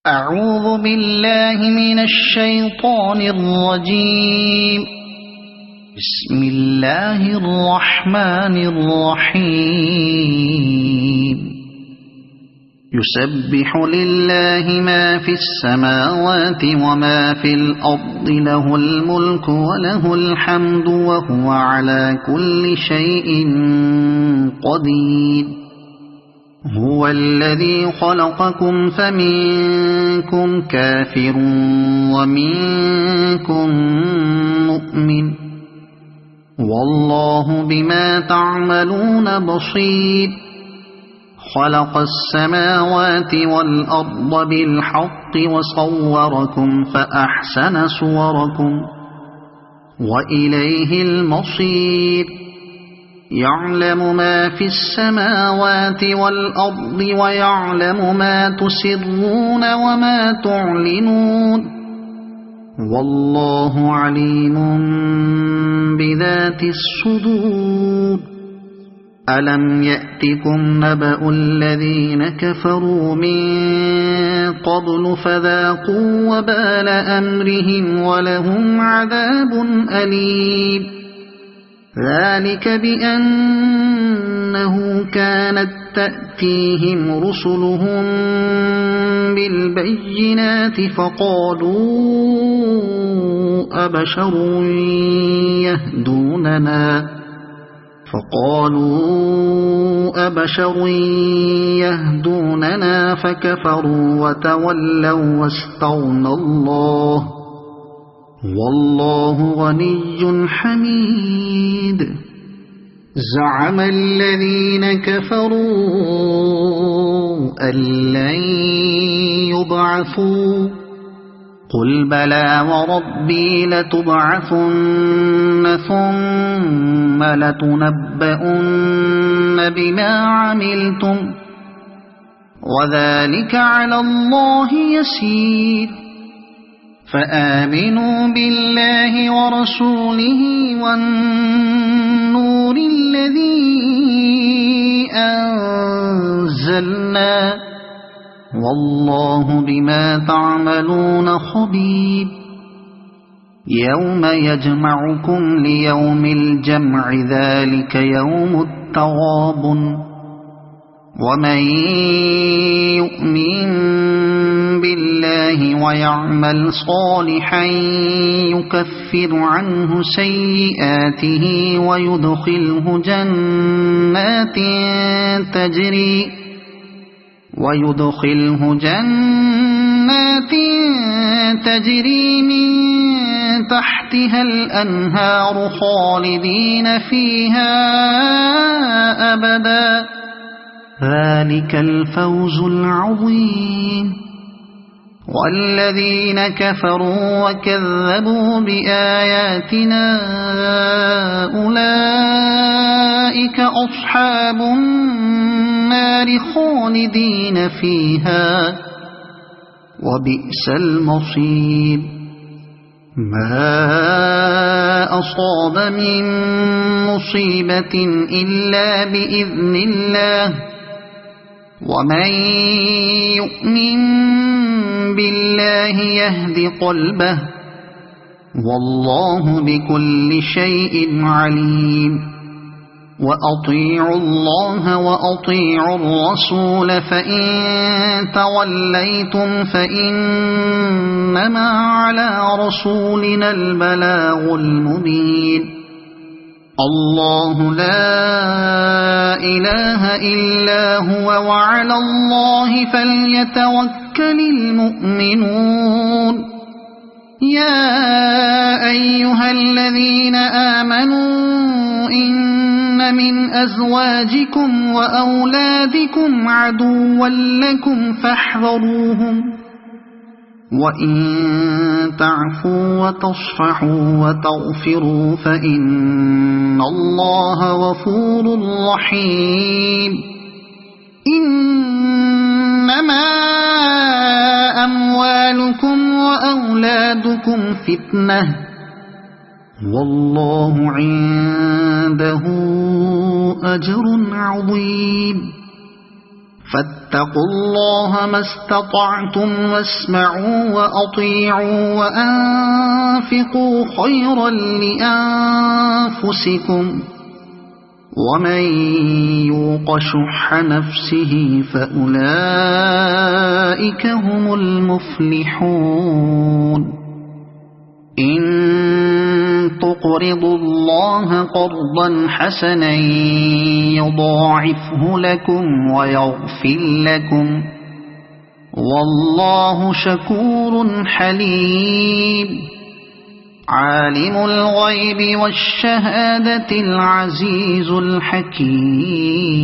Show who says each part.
Speaker 1: أعوذ بالله من الشيطان الرجيم. بسم الله الرحمن الرحيم. يسبح لله ما في السماوات وما في الأرض، له الملك وله الحمد وهو على كل شيء قدير. هو الذي خلقكم فمنكم كافر ومنكم مؤمن، والله بما تعملون بصير. خلق السماوات والأرض بالحق وصوركم فأحسن صوركم وإليه المصير. يعلم ما في السماوات والأرض ويعلم ما تسرون وما تعلنون، والله عليم بذات الصدور. ألم يأتكم نبأ الذين كفروا من قبل فذاقوا وبال أمرهم ولهم عذاب أليم. ذلك بأنه كانت تأتيهم رسلهم بالبينات فقالوا أبشر يهدوننا فكفروا وتولوا واستغنى الله، والله غني حميد. زعم الذين كفروا أن لن يبعثوا، قل بلى وربي لتبعثن ثم لتنبؤن بما عملتم وذلك على الله يسير. فآمنوا بالله ورسوله والنور الذي أنزلنا، والله بما تعملون خبير. يوم يجمعكم ليوم الجمع، ذلك يوم التغابن. ومن يؤمن بالله ويعمل صالحا يكفر عنه سيئاته ويدخله جنات تجري من تحتها الأنهار خالدين فيها أبدا، ذلك الفوز العظيم. والذين كفروا وكذبوا بآياتنا أولئك أصحاب النار خالدين فيها وبئس المصير. ما أصاب من مصيبة إلا بإذن الله، ومن يؤمن بالله يهد قلبه، والله بكل شيء عليم. وأطيعوا الله وأطيعوا الرسول، فإن توليتم فإنما على رسولنا البلاغ المبين. الله لا إله إلا هو، وعلى الله فليتوكل المؤمنون. يا أيها الذين آمنوا إن من أزواجكم وأولادكم عدوا لكم فاحذروهم، وإن تعفوا وتصفحوا وتغفروا فإن الله غفور رحيم. إنما أموالكم وأولادكم فتنة، والله عنده أجر عظيم. فاتقوا الله ما استطعتم واسمعوا وأطيعوا وأنفقوا خيرا لأنفسكم ومن يوق شح نفسه فأولئك هم المفلحون إن تقرضوا الله قرضا حسنا يضاعفه لكم ويغفر لكم والله شكور حليم عالم الغيب والشهادة العزيز الحكيم